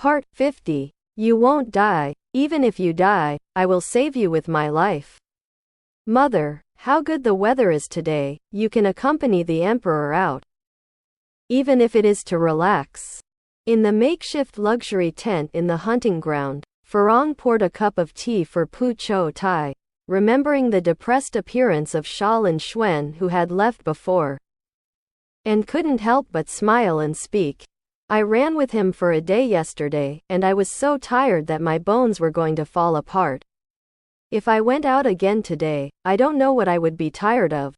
Part 50. You won't die. Even if you die, I will save you with my life. Mother, how good the weather is today. You can accompany the emperor out. Even if it is to relax. In the makeshift luxury tent in the hunting ground, Farong poured a cup of tea for Pu Qiutai, remembering the depressed appearance of Xia Linxuan who had left before, and couldn't help but smile and speak. I ran with him for a day yesterday, and I was so tired that my bones were going to fall apart. If I went out again today, I don't know what I would be tired of.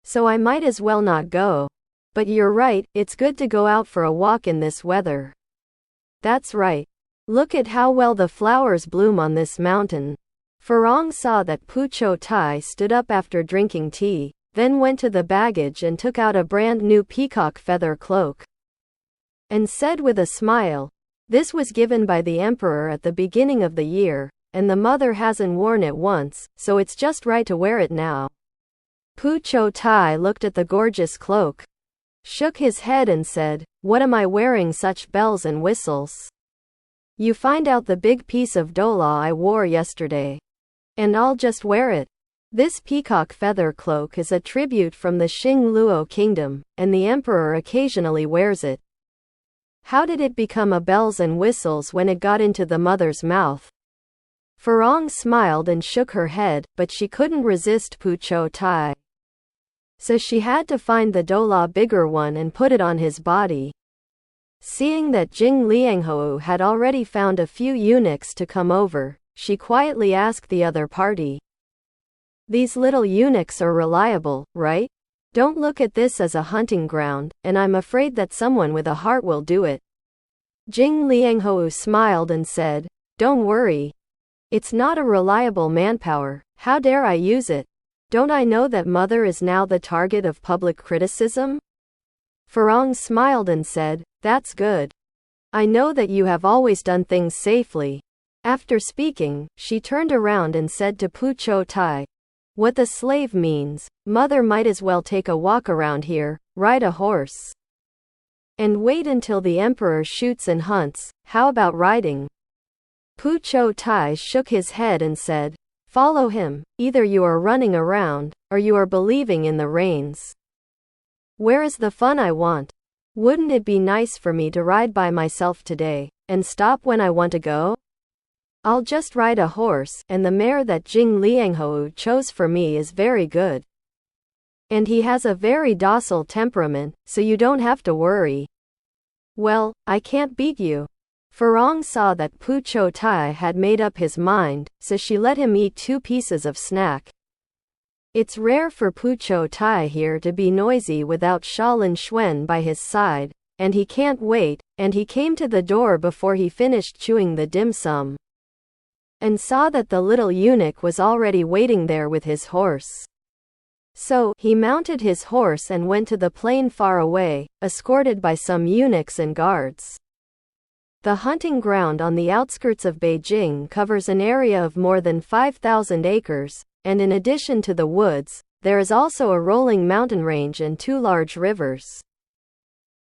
So I might as well not go. But you're right, it's good to go out for a walk in this weather. That's right. Look at how well the flowers bloom on this mountain. Farong saw that Pu Qiutai stood up after drinking tea, then went to the baggage and took out a brand new peacock feather cloak, and said with a smile, "This was given by the emperor at the beginning of the year, and the mother hasn't worn it once, so it's just right to wear it now." Pu Qiutai looked at the gorgeous cloak, shook his head and said, "What am I wearing such bells and whistles? You find out the big piece of dola I wore yesterday, and I'll just wear it." This peacock feather cloak is a tribute from the Xing Luo kingdom, and the emperor occasionally wears it. How did it become a bells and whistles when it got into the mother's mouth? Farong smiled and shook her head, but she couldn't resist Pu Qiutai. So she had to find the dola bigger one and put it on his body. Seeing that Jing Lianghou had already found a few eunuchs to come over, she quietly asked the other party, "These little eunuchs are reliable, right? Don't look at this as a hunting ground, and I'm afraid that someone with a heart will do it." Jing Lianghou smiled and said, "Don't worry. It's not a reliable manpower. How dare I use it? Don't I know that mother is now the target of public criticism?" Farong smiled and said, "That's good. I know that you have always done things safely." After speaking, she turned around and said to Pu Qiutai, "What the slave means, mother might as well take a walk around here, ride a horse, and wait until the emperor shoots and hunts. How about riding?" Pu Qiutai shook his head and said, "Follow him. Either you are running around, or you are believing in the reins. Where is the fun I want? Wouldn't it be nice for me to ride by myself today, and stop when I want to go? I'll just ride a horse, and the mare that Jing Lianghou chose for me is very good. And he has a very docile temperament, so you don't have to worry." "Well, I can't beat you." Farong saw that Pu Qiutai had made up his mind, so she let him eat 2 pieces of snack. It's rare for Pu Qiutai here to be noisy without Xia Linxuan by his side, and he can't wait, and he came to the door before he finished chewing the dim sum, and saw that the little eunuch was already waiting there with his horse. So, he mounted his horse and went to the plain far away, escorted by some eunuchs and guards. The hunting ground on the outskirts of Beijing covers an area of more than 5,000 acres, and in addition to the woods, there is also a rolling mountain range and 2 large rivers.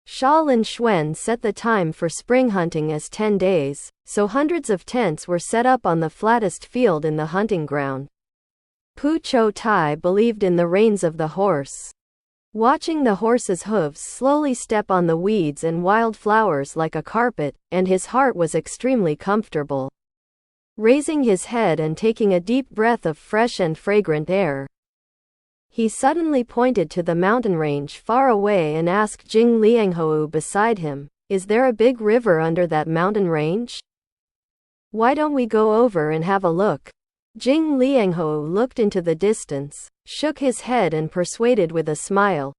Xia Linxuan set the time for spring hunting as 10 days, so hundreds of tents were set up on the flattest field in the hunting ground. Pu Qiutai believed in the reins of the horse. Watching the horse's hooves slowly step on the weeds and wild flowers like a carpet, and his heart was extremely comfortable. Raising his head and taking a deep breath of fresh and fragrant air, he suddenly pointed to the mountain range far away and asked Jing Lianghou beside him, "Is there a big river under that mountain range? Why don't we go over and have a look?" Jing Lianghou looked into the distance, shook his head and persuaded with a smile,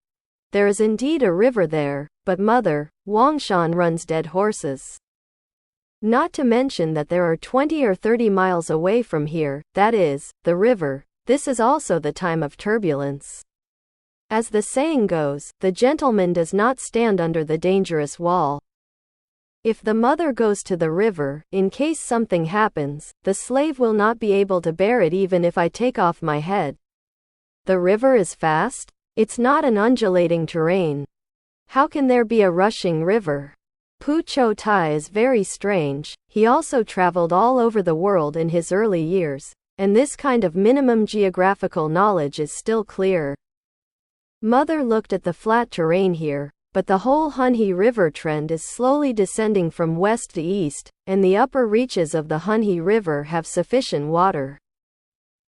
"There is indeed a river there, but mother, Wangshan runs dead horses. Not to mention that there are 20 or 30 miles away from here, that is, the river. This is also the time of turbulence. As the saying goes, the gentleman does not stand under the dangerous wall. If the mother goes to the river, in case something happens, the slave will not be able to bear it even if I take off my head. The river is fast? It's not an undulating terrain. How can there be a rushing river? Pu Qiutai is very strange. He also traveled all over the world in his early years, and this kind of minimum geographical knowledge is still clear. Mother looked at the flat terrain here, but the whole Hunhe River trend is slowly descending from west to east, and the upper reaches of the Hunhe River have sufficient water,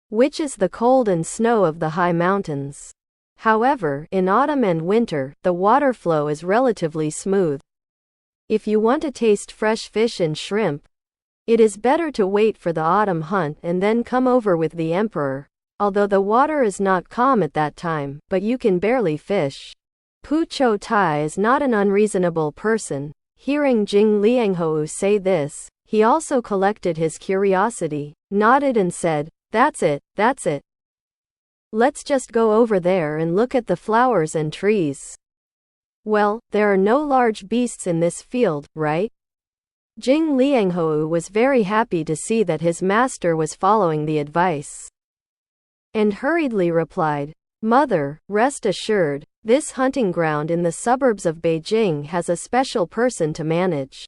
which is the cold and snow of the high mountains. However, in autumn and winter, the water flow is relatively smooth. If you want to taste fresh fish and shrimp, it is better to wait for the autumn hunt and then come over with the emperor, although the water is not calm at that time, but you can barely fish. Pu Qiutai is not an unreasonable person. Hearing Jing Lianghou say this, he also collected his curiosity, nodded and said, "That's it, that's it. Let's just go over there and look at the flowers and trees." "Well, there are no large beasts in this field, right?" Jing Lianghou was very happy to see that his master was following the advice, and hurriedly replied, "Mother, rest assured, this hunting ground in the suburbs of Beijing has a special person to manage.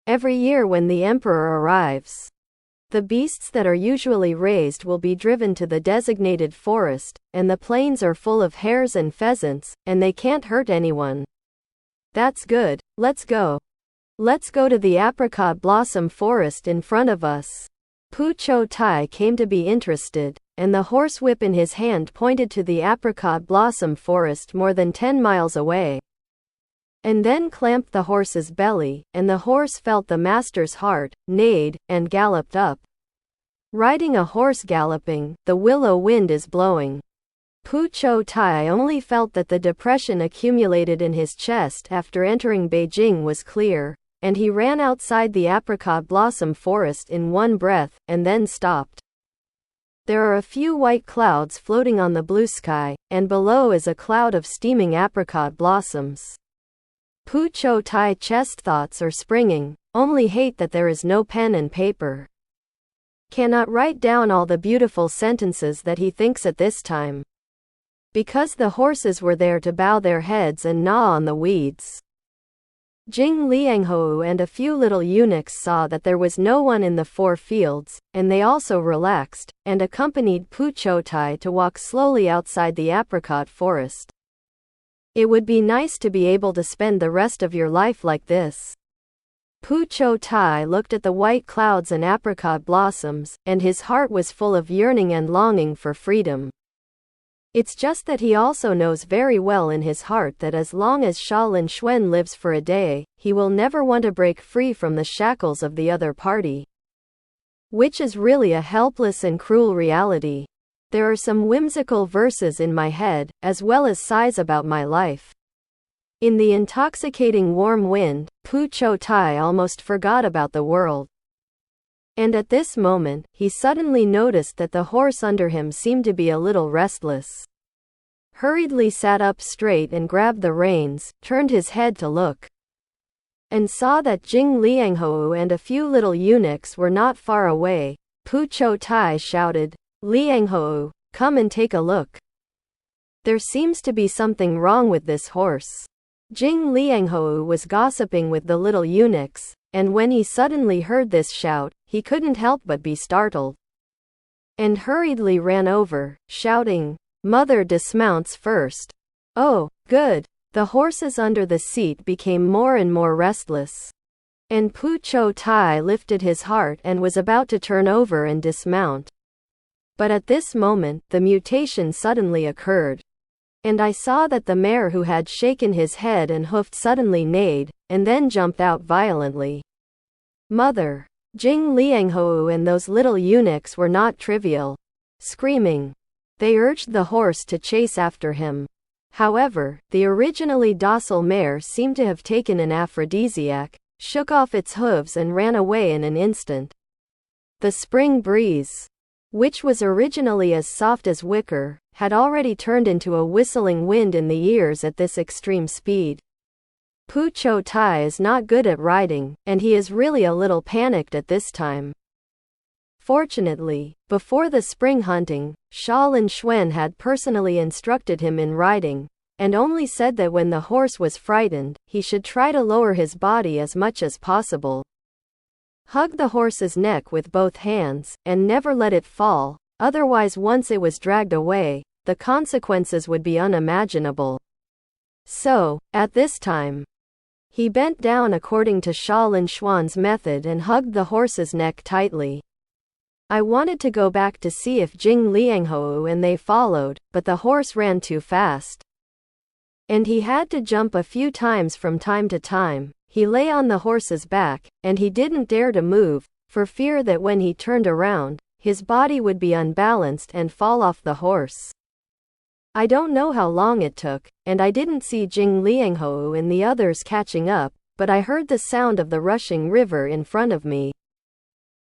Every year when the emperor arrives, the beasts that are usually raised will be driven to the designated forest, and the plains are full of hares and pheasants, and they can't hurt anyone." "That's good, let's go. Let's go to the apricot blossom forest in front of us." Pu Qiutai came to be interested, and the horsewhip in his hand pointed to the apricot blossom forest more than 10 miles away, and then clamped the horse's belly, and the horse felt the master's heart, neighed, and galloped up. Riding a horse galloping, the willow wind is blowing. Pu Qiutai only felt that the depression accumulated in his chest after entering Beijing was clear, and he ran outside the apricot blossom forest in one breath, and then stopped. There are a few white clouds floating on the blue sky, and below is a cloud of steaming apricot blossoms. Pu Qiutai chest thoughts are springing, only hate that there is no pen and paper. Cannot write down all the beautiful sentences that he thinks at this time, because the horses were there to bow their heads and gnaw on the weeds. Jing Lianghou and a few little eunuchs saw that there was no one in the 4 fields, and they also relaxed, and accompanied Pu Qiutai to walk slowly outside the apricot forest. "It would be nice to be able to spend the rest of your life like this." Pu Qiutai looked at the white clouds and apricot blossoms, and his heart was full of yearning and longing for freedom. It's just that he also knows very well in his heart that as long as Xia Linxuan lives for a day, he will never want to break free from the shackles of the other party, which is really a helpless and cruel reality. There are some whimsical verses in my head, as well as sighs about my life. In the intoxicating warm wind, Pu Qiutai almost forgot about the world. And at this moment, he suddenly noticed that the horse under him seemed to be a little restless. Hurriedly sat up straight and grabbed the reins, turned his head to look, and saw that Jing Lianghou and a few little eunuchs were not far away. Pu Qiutai shouted, "Lianghou, come and take a look. There seems to be something wrong with this horse." Jing Lianghou was gossiping with the little eunuchs, and when he suddenly heard this shout, he couldn't help but be startled, and hurriedly ran over, shouting, "Mother dismounts first." "Oh, good." The horses under the seat became more and more restless, and Pu Qiutai lifted his heart and was about to turn over and dismount. But at this moment, the mutation suddenly occurred, and I saw that the mare who had shaken his head and hoofed suddenly neighed, and then jumped out violently. "Mother!" Jing Lianghou and those little eunuchs were not trivial. Screaming, they urged the horse to chase after him. However, the originally docile mare seemed to have taken an aphrodisiac, shook off its hooves and ran away in an instant. The spring breeze, which was originally as soft as wicker, had already turned into a whistling wind in the ears at this extreme speed. Pu Qiutai is not good at riding, and he is really a little panicked at this time. Fortunately, before the spring hunting, Xia Linxuan had personally instructed him in riding, and only said that when the horse was frightened, he should try to lower his body as much as possible. Hug the horse's neck with both hands, and never let it fall, otherwise once it was dragged away, the consequences would be unimaginable. So, at this time, he bent down according to Xia Linxuan's method and hugged the horse's neck tightly. I wanted to go back to see if Jing Lianghou and they followed, but the horse ran too fast. And he had to jump a few times from time to time. He lay on the horse's back, and he didn't dare to move, for fear that when he turned around, his body would be unbalanced and fall off the horse. I don't know how long it took, and I didn't see Jing Lianghou and the others catching up, but I heard the sound of the rushing river in front of me.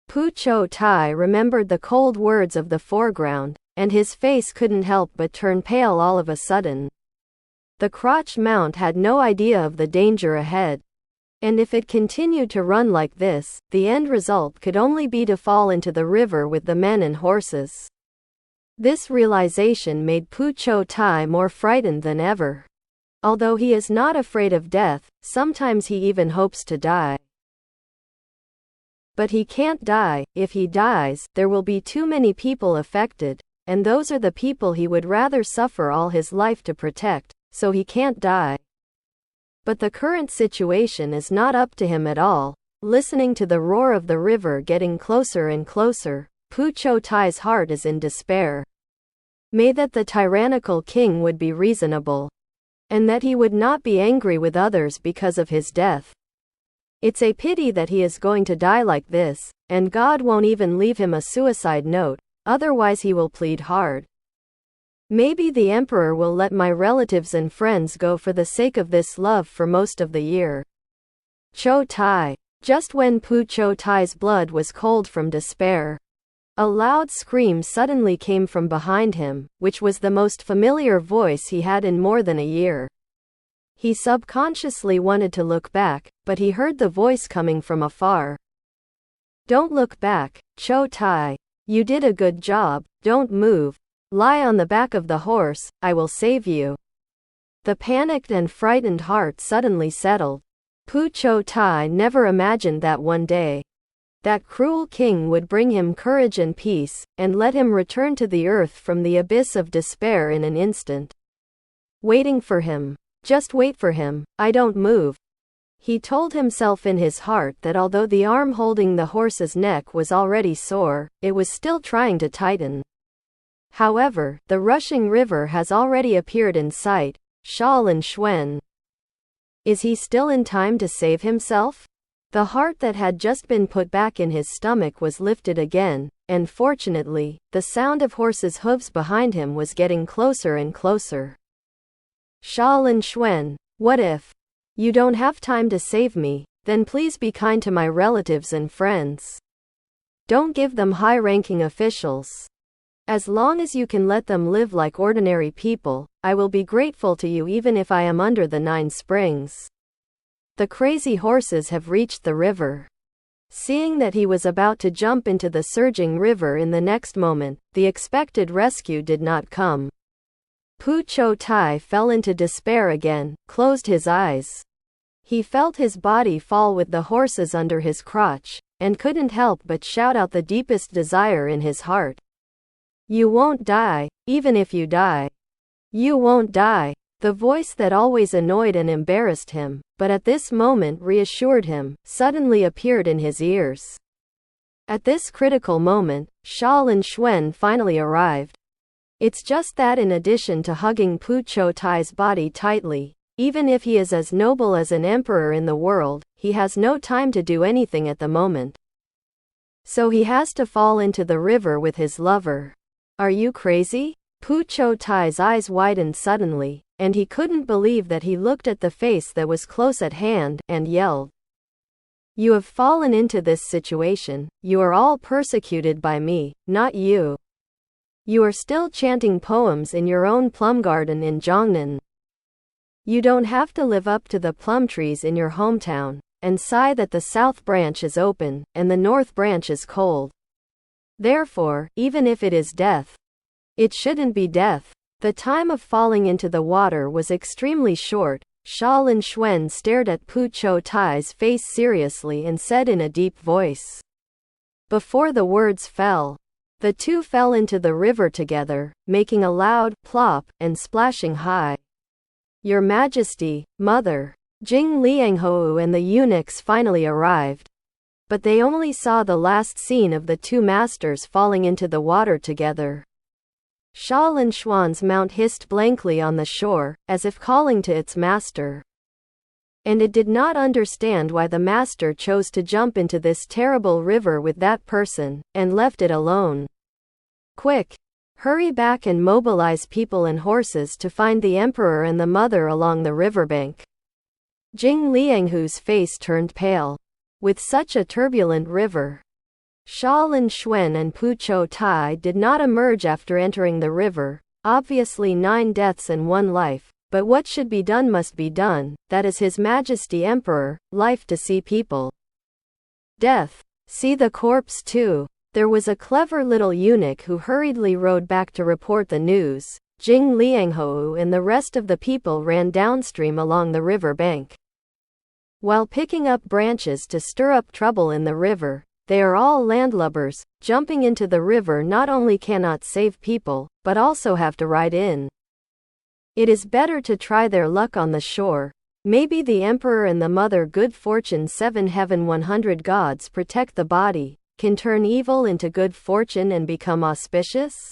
Pu Qiutai remembered the cold words of the foreground, and his face couldn't help but turn pale all of a sudden. The crotch mount had no idea of the danger ahead. And if it continued to run like this, the end result could only be to fall into the river with the men and horses. This realization made Pu Qiutai more frightened than ever. Although he is not afraid of death, sometimes he even hopes to die. But he can't die. If he dies, there will be too many people affected, and those are the people he would rather suffer all his life to protect, so he can't die. But the current situation is not up to him at all. Listening to the roar of the river getting closer and closer, Pu Qiutai's heart is in despair. May that the tyrannical king would be reasonable, and that he would not be angry with others because of his death. It's a pity that he is going to die like this, and God won't even leave him a suicide note, otherwise he will plead hard. Maybe the emperor will let my relatives and friends go for the sake of this love for most of the year. Qiutai. Just when Pu Qiutai's blood was cold from despair, a loud scream suddenly came from behind him, which was the most familiar voice he had in more than a year. He subconsciously wanted to look back, but he heard the voice coming from afar. Don't look back, Qiutai. You did a good job, don't move. Lie on the back of the horse, I will save you. The panicked and frightened heart suddenly settled. Pu Qiutai never imagined that one day, that cruel king would bring him courage and peace, and let him return to the earth from the abyss of despair in an instant. Waiting for him. Just wait for him, I don't move. He told himself in his heart that although the arm holding the horse's neck was already sore, it was still trying to tighten. However, the rushing river has already appeared in sight. Xia Linxuan. Is he still in time to save himself? The heart that had just been put back in his stomach was lifted again, and fortunately, the sound of horses' hooves behind him was getting closer and closer. Xia Linxuan, what if you don't have time to save me? Then please be kind to my relatives and friends. Don't give them high-ranking officials. As long as you can let them live like ordinary people, I will be grateful to you even if I am under the 9 springs. The crazy horses have reached the river. Seeing that he was about to jump into the surging river in the next moment, the expected rescue did not come. Pu Qiutai fell into despair again, closed his eyes. He felt his body fall with the horses under his crotch, and couldn't help but shout out the deepest desire in his heart. You won't die, even if you die. You won't die. The voice that always annoyed and embarrassed him, but at this moment reassured him, suddenly appeared in his ears. At this critical moment, Xia Linxuan finally arrived. It's just that in addition to hugging Pu Qiutai's body tightly, even if he is as noble as an emperor in the world, he has no time to do anything at the moment. So he has to fall into the river with his lover. Are you crazy? Pu Qiutai's eyes widened suddenly, and he couldn't believe that he looked at the face that was close at hand, and yelled. You have fallen into this situation, you are all persecuted by me, not you. You are still chanting poems in your own plum garden in Jiangnan. You don't have to live up to the plum trees in your hometown, and sigh that the south branch is open, and the north branch is cold. Therefore, even if it is death, it shouldn't be death. The time of falling into the water was extremely short. Xia Linxuan stared at Pu Qiutai's face seriously and said in a deep voice. Before the words fell, the two fell into the river together, making a loud plop and splashing high. Your Majesty, Mother, Jing Lianghou and the eunuchs finally arrived, but they only saw the last scene of the two masters falling into the water together. Xia Linxuan's mount hissed blankly on the shore, as if calling to its master. And it did not understand why the master chose to jump into this terrible river with that person, and left it alone. Quick! Hurry back and mobilize people and horses to find the emperor and the mother along the riverbank. Jing Lianghou's face turned pale. With such a turbulent river, Xia Linxuan and Pu Qiutai did not emerge after entering the river. Obviously 9 deaths and 1 life, but what should be done must be done, that is His Majesty Emperor, life to see people. Death, see the corpse too. There was a clever little eunuch who hurriedly rode back to report the news. Jing Lianghou and the rest of the people ran downstream along the river bank. While picking up branches to stir up trouble in the river, they are all landlubbers. Jumping into the river not only cannot save people, but also have to ride in. It is better to try their luck on the shore. Maybe the emperor and the mother, good fortune 7 heaven 100 gods protect the body, can turn evil into good fortune and become auspicious?